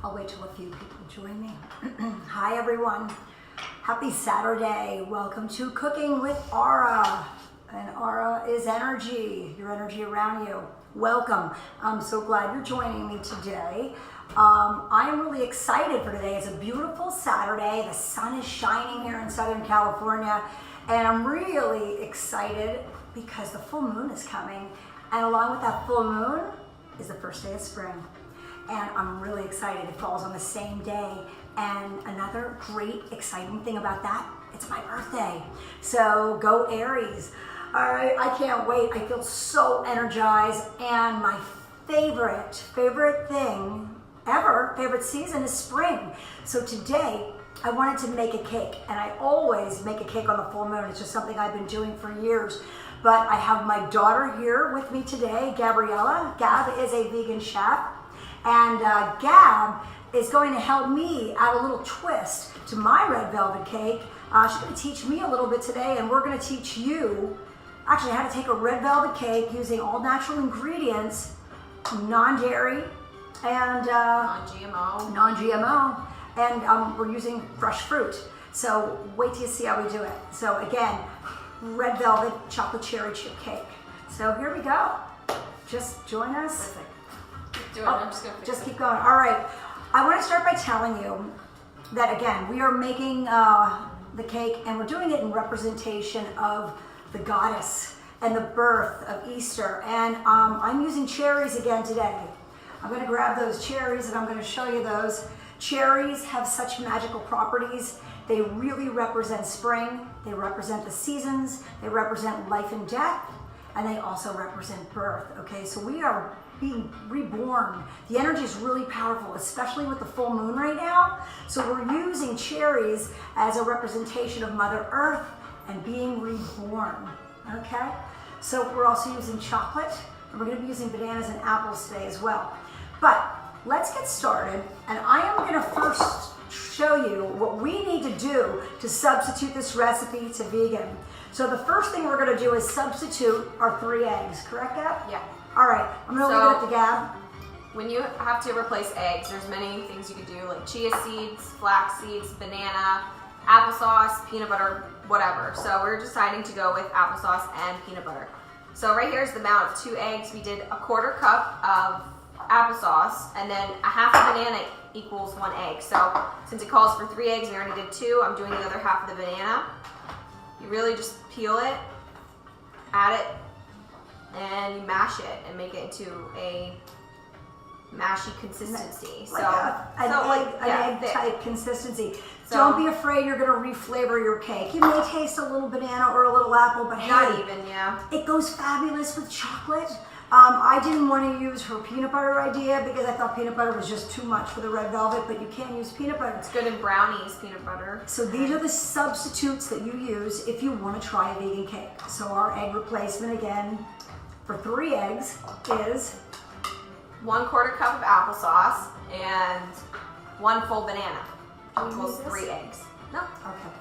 I'll wait till a few people join me. Hi everyone. Happy Saturday. Welcome to Cooking with Aura. And Aura is energy, your energy around you. Welcome. I'm so glad you're joining me today. I'm really excited for today. It's a beautiful Saturday. The sun is shining here in Southern California. And I'm really excited because the full moon is coming. And along with that full moon is the first day of spring. And I'm really excited. It falls on the same day. And another great exciting thing about that, it's my birthday. So go Aries. All right, I can't wait. I feel so energized. And my favorite thing ever, favorite season is spring. So today, I wanted to make a cake. And I always make a cake on the full moon. It's just something I've been doing for years. But I have my daughter here with me today, Gabriella. Gab is a vegan chef. And Gab is going to help me add a little twist to my red velvet cake. She's going to teach me a little bit today, and we're going to teach you actually how to take a red velvet cake using all natural ingredients, non-dairy, and non-GMO, and we're using fresh fruit. So wait till you see how we do it. So again, red velvet chocolate cherry chip cake. So here we go. Just join us. Perfect. I'm just keep going. All right. I want to start by telling you that, again, we are making the cake, and we're doing it in representation of the goddess and the birth of Easter. And I'm using cherries again today. I'm going to grab those cherries, and I'm going to show you those. Cherries have such magical properties. They really represent spring. They represent the seasons. They represent life and death. And they also represent birth. Okay, so we are being reborn. The energy is really powerful, especially with the full moon right now. So we're using cherries as a representation of Mother Earth and being reborn. Okay, so we're also using chocolate, and we're going to be using bananas and apples today as well. But let's get started, and I am going to first show you what we need to do to substitute this recipe to vegan. So the first thing we're going to do is substitute our 3 eggs, correct, Gab? Yeah. All right, I'm going to leave it up to Gab. When you have to replace eggs, there's many things you could do, like chia seeds, flax seeds, banana, applesauce, peanut butter, whatever. So we're deciding to go with applesauce and peanut butter. So right here is the amount of 2 eggs. We did a 1/4 cup of applesauce, and then a half a banana equals 1 egg. So since it calls for 3 eggs, we already did 2. I'm doing the other half of the banana. You really just peel it, add it, and you mash it and make it into a mashy consistency. Like an egg type consistency. So, don't be afraid you're going to reflavor your cake. You may taste a little banana or a little apple, but it goes fabulous with chocolate. I didn't want to use her peanut butter idea because I thought peanut butter was just too much for the red velvet, but you can use peanut butter. It's good in brownies, peanut butter. So these are the substitutes that you use if you want to try a vegan cake. So our egg replacement again for 3 eggs is 1/4 cup of applesauce and 1 full banana. Equals 3 eggs. No. Okay.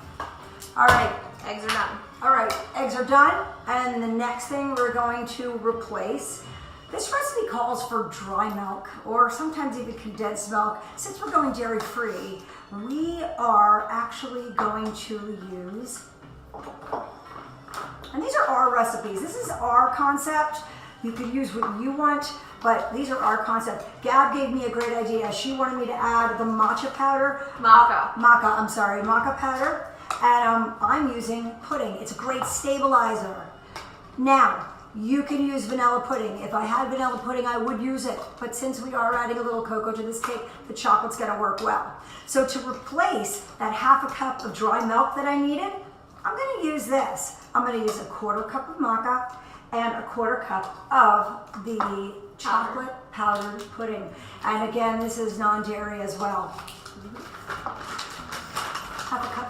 All right. Eggs are done. All right, eggs are done, and the next thing we're going to replace, this recipe calls for dry milk, or sometimes even condensed milk. Since we're going dairy-free, we are actually going to use, and these are our recipes. This is our concept. You could use what you want, but these are our concept. Gab gave me a great idea. She wanted me to add the matcha powder. Maca powder. And I'm using pudding. It's a great stabilizer. Now, you can use vanilla pudding. If I had vanilla pudding, I would use it. But since we are adding a little cocoa to this cake, the chocolate's gonna work well. So to replace that 1/2 cup of dry milk that I needed, I'm gonna use this. I'm gonna use a 1/4 cup of maca and a 1/4 cup of the chocolate powdered pudding. And again, this is non-dairy as well. 1/2 cup.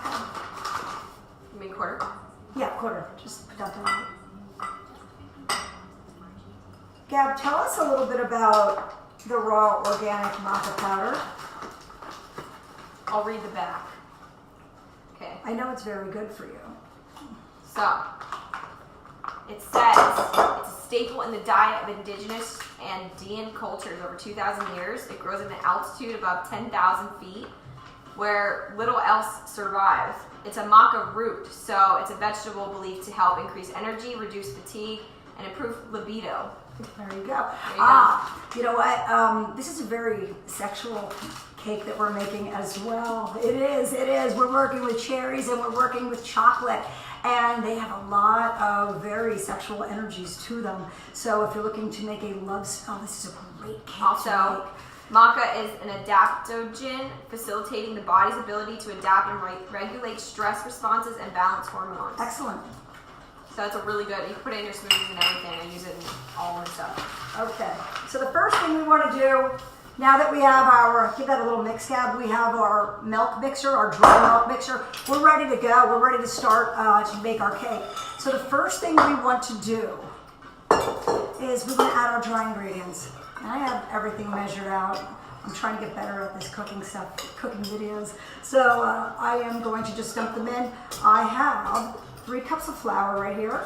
You mean 1/4? Yeah, 1/4. Just put that down. Gab, tell us a little bit about the raw organic maca powder. I'll read the back. Okay. I know it's very good for you. So, it says it's a staple in the diet of indigenous Andean cultures over 2,000 years. It grows at an altitude above 10,000 feet, where little else survives. It's a maca root, so it's a vegetable believed to help increase energy, reduce fatigue, and improve libido. There you go. You know what? This is a very sexual cake that we're making as well. It is. We're working with cherries and we're working with chocolate. And they have a lot of very sexual energies to them. So if you're looking to make a love spell, this is a great cake Also, to make. maca is an adaptogen, facilitating the body's ability to adapt and regulate stress responses and balance hormones. Excellent. So it's a really good, you can put it in your smoothies and everything and use it in all and stuff. Okay, so the first thing we want to do, now that we have our, give that a little mix, Gab, we have our milk mixer, our dry milk mixer. We're ready to go. We're ready to start to make our cake. So the first thing we want to do is we're going to add our dry ingredients. And I have everything measured out. I'm trying to get better at this cooking stuff, cooking videos. So I am going to just dump them in. I have 3 cups of flour right here.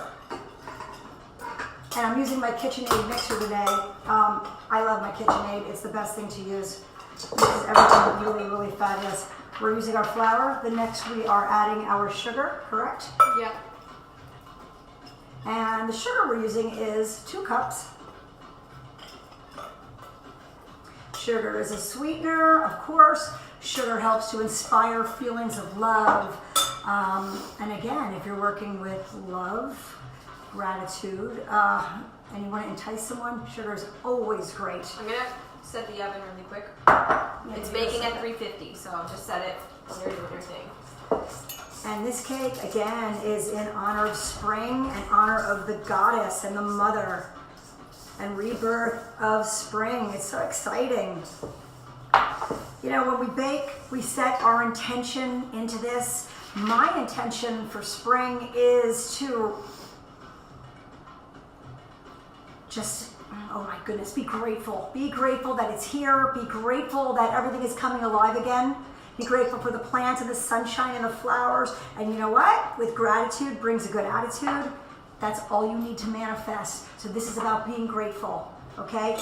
And I'm using my KitchenAid mixer today. I love my KitchenAid. It's the best thing to use. This is everything really, really fabulous. We're using our flour. The next we are adding our sugar, correct? Yep. And the sugar we're using is 2 cups. Sugar is a sweetener, of course. Sugar helps to inspire feelings of love. And again, if you're working with love, gratitude, and you want to entice someone, sugar is always great. I'm going to set the oven really quick. Yeah, It's baking at 350, so just set it where you're doing your thing. And this cake, again, is in honor of spring, in honor of the goddess and the mother and rebirth of spring. It's so exciting. You know, when we bake, we set our intention into this. My intention for spring is to just, oh my goodness, be grateful. Be grateful that it's here. Be grateful that everything is coming alive again. Be grateful for the plants and the sunshine and the flowers. And you know what? With gratitude brings a good attitude. That's all you need to manifest. So this is about being grateful, okay?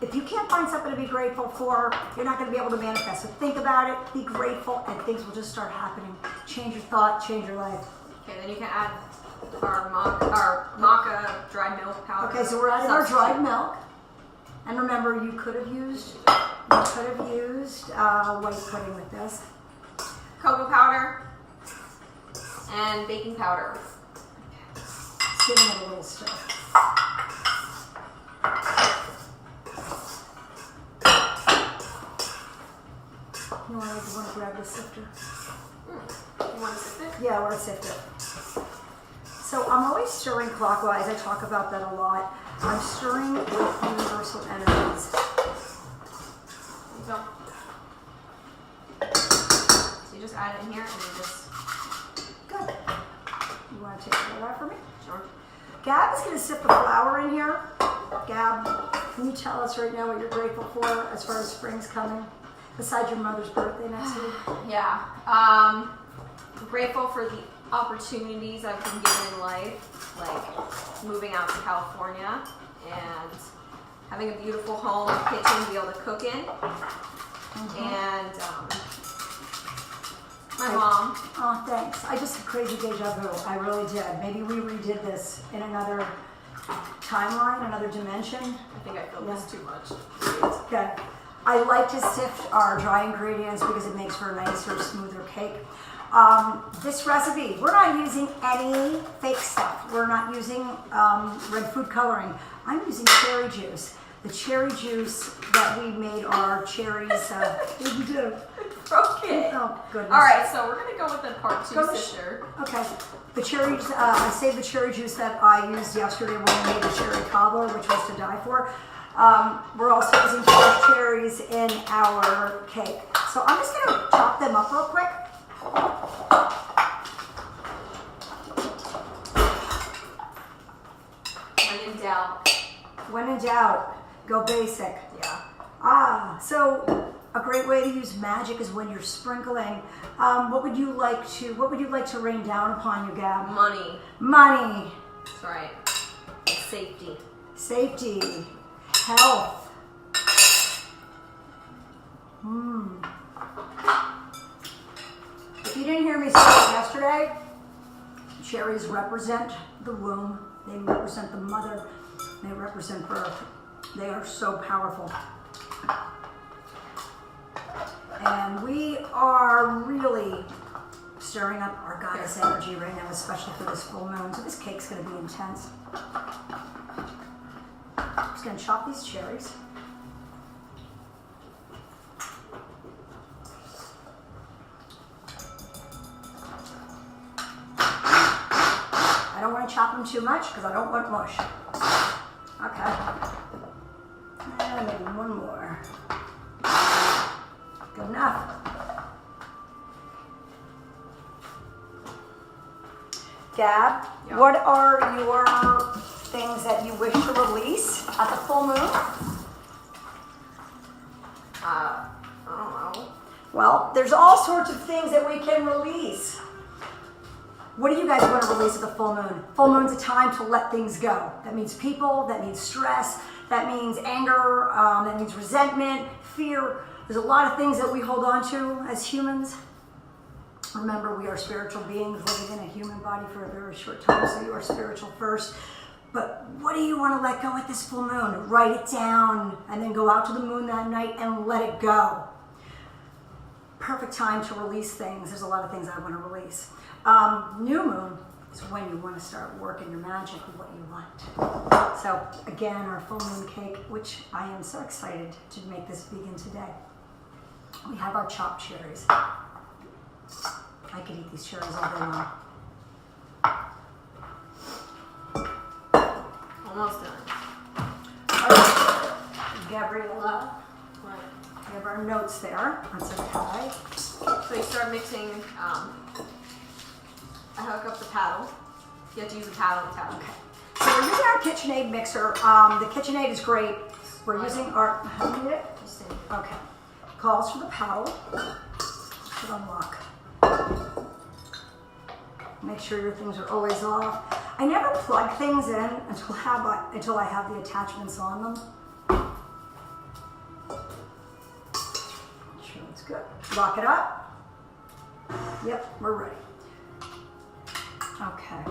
If you can't find something to be grateful for, you're not going to be able to manifest. So think about it, be grateful, and things will just start happening. Change your thought, change your life. Okay, then you can add our maca dried milk powder. Okay, so we're adding our dried milk. And remember, you could have used white pudding with this. Cocoa powder and baking powder. Just giving it a little stir. You want to grab the sifter? You want to sift it? Yeah, I want to sift it. So I'm always stirring clockwise. I talk about that a lot. I'm stirring with universal energies. So you just add it in here and you just... Good. You want to take that out for me? Sure. Gab is going to sift the flour in here. Gab, can you tell us right now what you're grateful for as far as spring's coming? Besides your mother's birthday next week? Yeah. I'm grateful for the opportunities I've been given in life, like moving out to California and having a beautiful home, kitchen to be able to cook in. And my mom. Oh, thanks. I just had crazy deja vu. I really did. Maybe we redid this in another timeline, another dimension. I think I filled this too much. Okay. I like to sift our dry ingredients because it makes for a nicer, smoother cake. This recipe, we're not using any fake stuff. We're not using red food coloring. I'm using cherry juice. The cherry juice that we made our cherries. What did you do? Broke it. Oh, goodness. All right, so we're going to go with the part 2 sifter. Okay. The cherries, I saved the cherry juice that I used yesterday when we made the cherry cobbler, which was to die for. We're also using fresh cherries in our cake. So I'm just going to chop them up real quick. When in doubt. When in doubt, go basic. Yeah. So a great way to use magic is when you're sprinkling. What would you like to rain down upon you, Gab? Money. Money. That's right. And safety. Safety. health. If you didn't hear me say it yesterday, cherries represent the womb. They represent the mother. They represent birth. They are so powerful. And we are really stirring up our goddess energy right now, especially for this full moon. So this cake's going to be intense. I'm just going to chop these cherries. I don't want to chop them too much because I don't want mush. Okay. And maybe one more. Good enough. Gab, what are your things that you wish to release at the full moon? I don't know. Well, there's all sorts of things that we can release. What do you guys want to release at the full moon? Full moon's a time to let things go. That means people, that means stress, that means anger, that means resentment, fear. There's a lot of things that we hold on to as humans. Remember, we are spiritual beings living in a human body for a very short time, so you are spiritual first. But what do you want to let go at this full moon? Write it down and then go out to the moon that night and let it go. Perfect time to release things. There's a lot of things I want to release. New moon is when you want to start working your magic with what you want. So again, our full moon cake, which I am so excited to make this vegan today. We have our chopped cherries. I could eat these cherries all day long. Almost done. All right, Gabriella, we have our notes there. That's okay. So you start mixing. I hook up the paddle. You have to use a paddle and towel. Okay. So we're using our KitchenAid mixer. The KitchenAid is great. We're using our. How do you need it? Okay. Calls for the paddle. Should unlock. Make sure your things are always off. I never plug things in until I have the attachments on them. Sure, that's good. Lock it up. Yep, we're ready. Okay.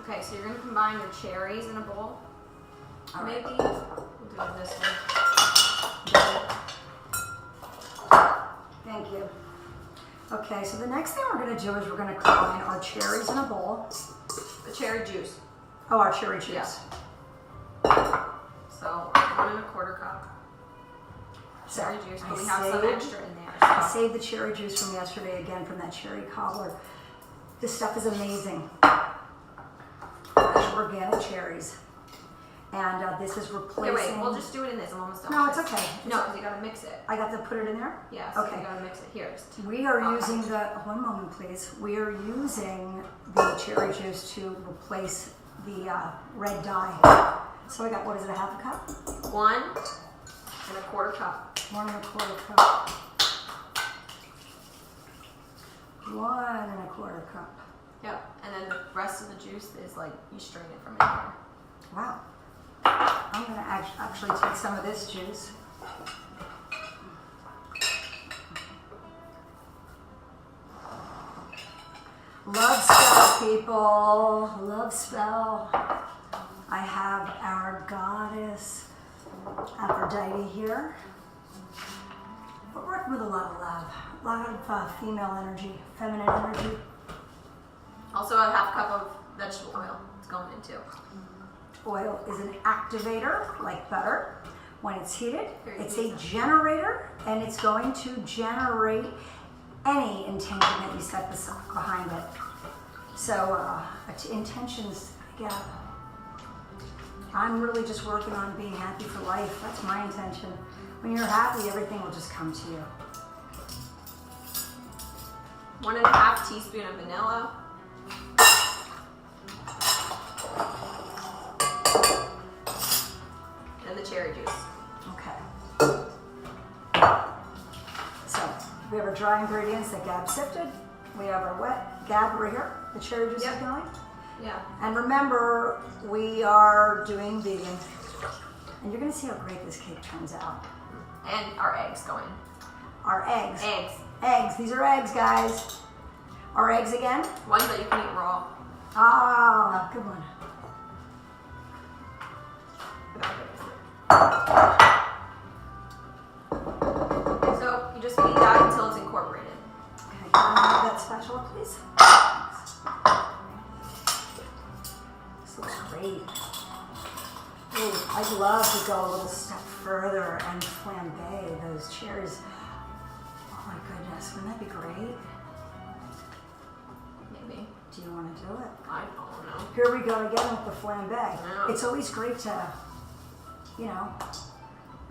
Okay, so you're going to combine your cherries in a bowl. All right. Maybe. We'll do it this way. Thank you. Okay, so the next thing we're going to do is we're going to combine our cherries in a bowl. The cherry juice. Oh, our cherry juice. Yeah. So 1 1/4 cup. Cherry juice, but we have some extra in there. So. I saved the cherry juice from yesterday again from that cherry cobbler. This stuff is amazing. Fresh organic cherries. And this is replacing... Okay, wait, we'll just do it in this. I'm almost done. No, it's okay. No, because you gotta mix it. I got to put it in there? Yeah, so okay. you gotta mix it. Here. We are using the... One moment, please. We are using the cherry juice to replace the red dye. So I got, what is it, a half a cup? 1 1/4 cup. 1 1/4 cup. 1 1/4 cup. Yep, and then the rest of the juice is like, you strain it from in here. Wow. I'm going to actually take some of this juice. Love spell, people. Love spell. I have our goddess Aphrodite here. We're working with a lot of love. A lot of female energy, feminine energy. Also a half cup of vegetable oil it's going into. Oil is an activator, like butter. When it's heated, it's a easy. generator, and it's going to generate any intention that you set behind it. So, intentions, yeah. I'm really just working on being happy for life. That's my intention. When you're happy, everything will just come to you. 1 1/2 teaspoon of vanilla. And the cherry juice. Okay. So we have our dry ingredients that Gab sifted. We have our wet Gab right here. The cherry juice is going. Yeah. And remember, we are doing vegan. And you're gonna see how great this cake turns out. And our eggs going. Our eggs. Eggs. Eggs, these are eggs, guys. Our eggs again? Ones that you can eat raw. Ah, good one. So you just beat that until it's incorporated. Okay, can I have that spatula, please? This looks great. Ooh, I'd love to go a little step further and flambe those cherries. Oh my goodness, wouldn't that be great? Maybe. Do you want to do it? I don't know. Here we go again with the flambe. No. It's always great to, you know.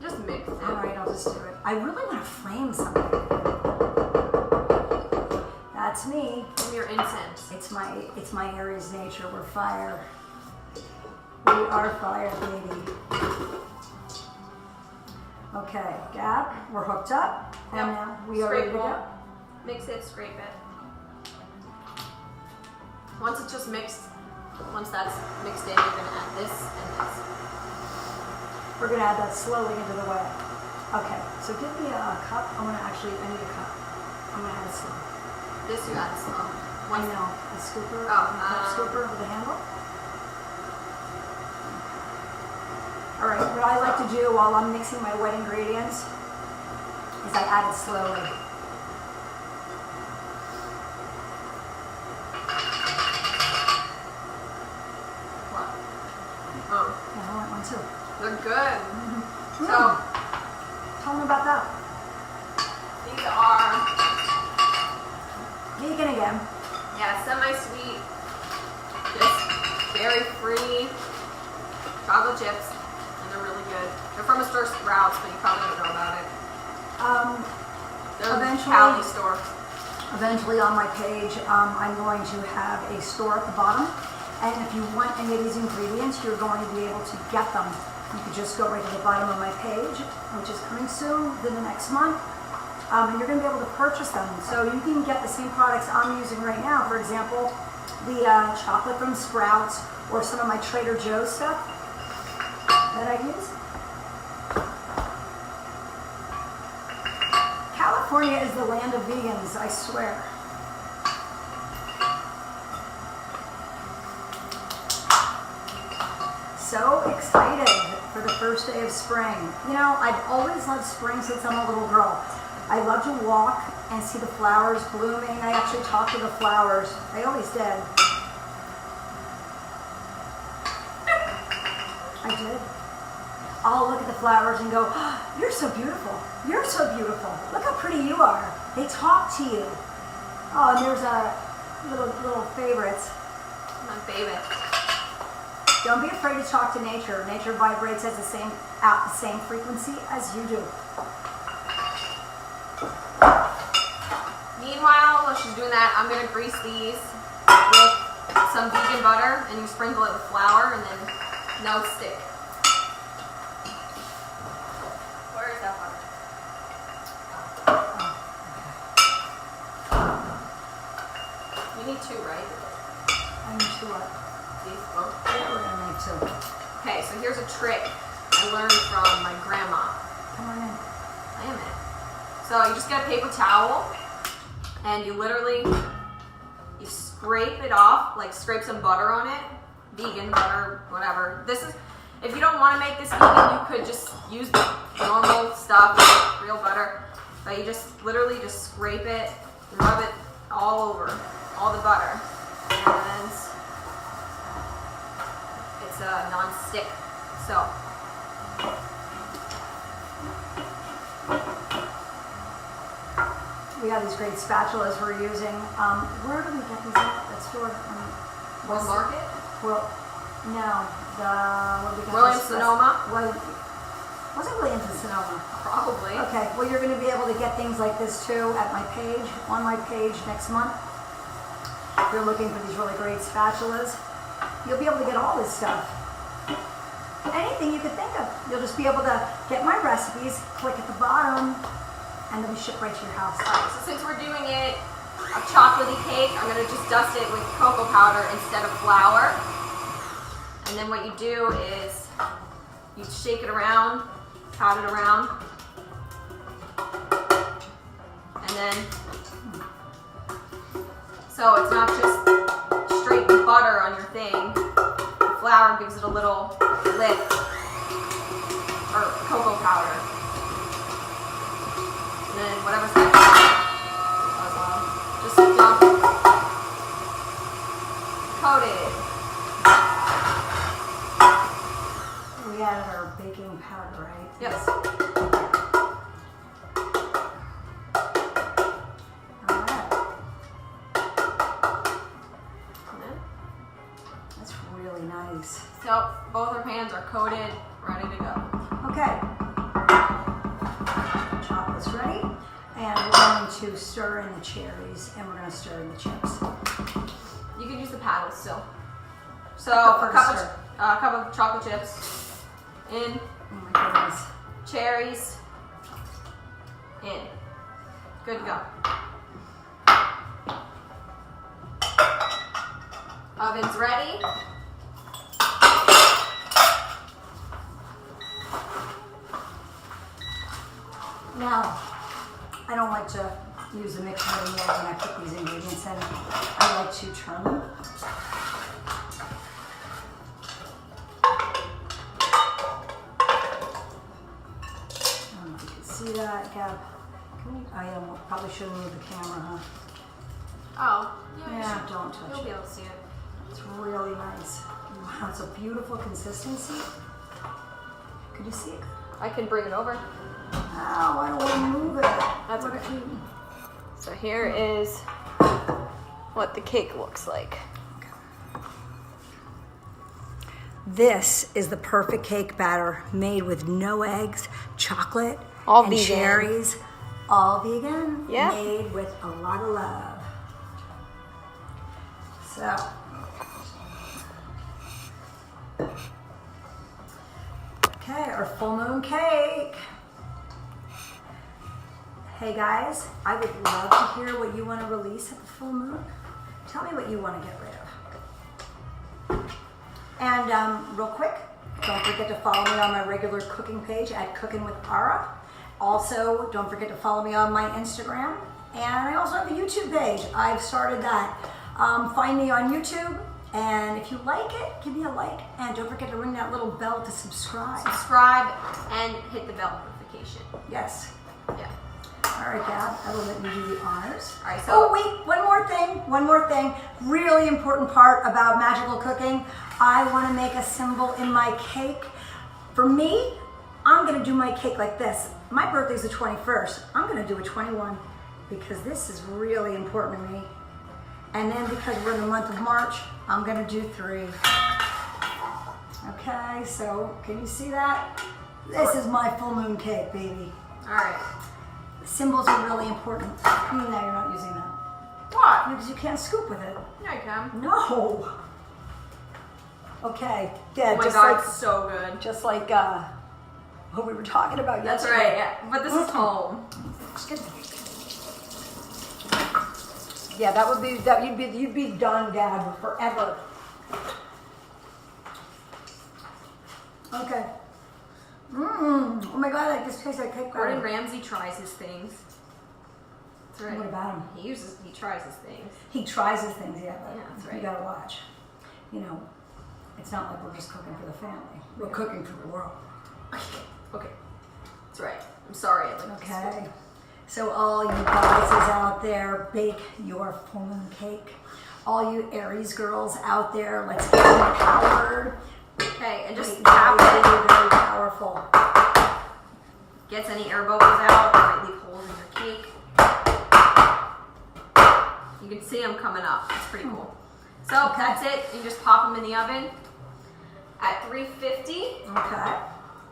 Just mix it. All right, I'll just do it. I really want to flame something. That's me. From your incense. It's my Aries nature. We're fire. We are fire, baby. Okay, Gab, we're hooked up, and Yep. now we are ready to go. Mix it, scrape it. Once it's just mixed, once that's mixed in, you're gonna add this and this. We're gonna add that slowly into the wet. Okay, so give me a cup. I need a cup. I'm gonna add it slow. This you add slow. I know, a scooper, Oh, cup scooper with a handle. All right, what I like to do while I'm mixing my wet ingredients is I add it slowly. What? Oh, Yeah, I want one too. they're good. Mm. So Tell me about that. these are, Vegan again. yeah, semi-sweet, just dairy-free chocolate chips, and they're really good. They're from Mr. Sprouts, but you probably don't know about it. They're Eventually- Cali store. Eventually on my page, I'm going to have a store at the bottom. And if you want any of these ingredients, you're going to be able to get them. You can just go right to the bottom of my page, which is coming soon, within the next month. And you're going to be able to purchase them. So you can get the same products I'm using right now. For example, the chocolate from Sprouts, or some of my Trader Joe's stuff that I use. California is the land of vegans, I swear. So excited for the first day of spring. You know, I've always loved spring since I'm a little girl. I love to walk and see the flowers blooming. I actually talk to the flowers. I always did. I did. I'll look at the flowers and go, oh, you're so beautiful. You're so beautiful. Look how pretty you are. They talk to you. Oh, and there's a little favorites. My favorite. Don't be afraid to talk to nature. Nature vibrates at the same frequency as you do. Meanwhile, while she's doing that, I'm gonna grease these with some vegan butter, and you sprinkle it with flour, and then no stick. Where is that butter? You need two, right? I need to what? These both. Yeah, we're gonna make two. Okay, so here's a trick I learned from my grandma. Come on in. I am it. So you just get a paper towel, and you literally, you scrape it off, like scrape some butter on it, vegan butter, whatever. This is, if you don't want to make this vegan, you could just use normal stuff, real butter, but you just literally just scrape it, rub it all over, all the butter, and it's a non-stick. So We have these great spatulas we're using. Where do we get these at? That store? World Market? Well, no. Where we got Williams this- Sonoma? Well, was it Williams and Sonoma? Probably. Okay, well you're going to be able to get things like this too at my page, on my page next month. If you're looking for these really great spatulas, you'll be able to get all this stuff. Anything you could think of. You'll just be able to get my recipes, click at the bottom, and they'll be shipped right to your house. Alright, so since we're doing it a chocolatey cake, I'm gonna just dust it with cocoa powder instead of flour. And then what you do is You shake it around, pat it around, and then, so it's not just straight butter on your thing. The flour gives it a little lift, or cocoa powder. And then whatever's left, just dump it. Coated. We added our baking powder, right? Yes. That's really nice. So both our pans are coated, ready to go. Okay. Chocolate's ready. And we're going to stir in the cherries and we're going to stir in the chips. You can use the paddles still. So I prefer to a cup of chocolate chips in, Oh my goodness. cherries in. Good to go. Oven's ready. Now, I don't like to use a mixer anymore when I put these ingredients in. I like to turn them. I don't know if you can see that, Gab. I probably shouldn't move the camera, huh? Oh, Yeah, don't touch You'll it. be able to see it. It's really nice. Wow, it's a beautiful consistency. Could you see it? I can bring it over. Ow, I don't want to move it. That's What okay. if you- So here is what the cake looks like. This is the perfect cake batter made with no eggs, chocolate, All and vegan. cherries. All vegan, Yeah. made with a lot of love. So, okay, our full moon cake. Hey guys, I would love to hear what you want to release at the full moon. Tell me what you want to get rid of. And real quick, don't forget to follow me on my regular cooking page at Cooking with Ara. Also, don't forget to follow me on my Instagram. And I also have a YouTube page. I've started that. Find me on YouTube. And if you like it, give me a like. And don't forget to ring that little bell to subscribe. Subscribe and hit the bell notification. Yes. Yeah. All right, Gab, I will let you do the honors. All right, so Oh, wait, one more thing. Really important part about magical cooking. I want to make a symbol in my cake. For me, I'm going to do my cake like this. My birthday's the 21st. I'm going to do a 21 because this is really important to me. And then because we're in the month of March, I'm going to do 3. Okay, so can you see that? This is my full moon cake, baby. all right. Symbols are really important. No, you're not using that. What? Because you can't scoop with it. Yeah, I can. No. Okay. Yeah, Oh my just god, like it's so good. just like what we were talking about That's yesterday. right. Yeah, but this is home. Excuse me. Yeah, that would be that you'd be done, Dad, forever. Okay. Oh my god, I just tastes like cake Gordon batter. Ramsay tries his things. That's right. What about him? He tries his things. He tries his things, yeah, but Yeah, that's you right. gotta watch. You know, it's not like we're just cooking for the family. We're cooking for the world. Okay. That's right. I'm sorry. I like this Okay. So all you guys out there, bake your full moon cake. All you Aries girls out there, let's get empowered. Okay, and just Very, tap it. very, very powerful. Gets any air bubbles out. Might leave holes in your cake. You can see them coming up. It's pretty cool. So Okay. that's it. You just pop them in the oven at 350, Okay.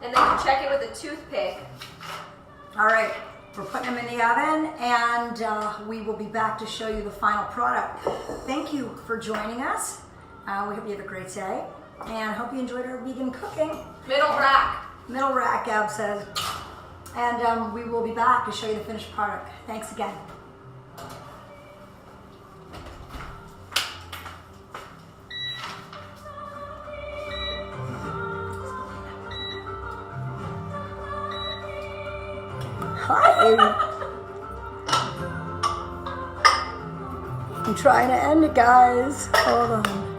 and then you check it with a toothpick. All right. We're putting them in the oven, and we will be back to show you the final product. Thank you for joining us. We hope you have a great day, and I hope you enjoyed our vegan cooking. Middle rack. Middle rack, Gab says. And we will be back to show you the finished product. Thanks again. Hi. I'm trying to end it, guys. Hold on.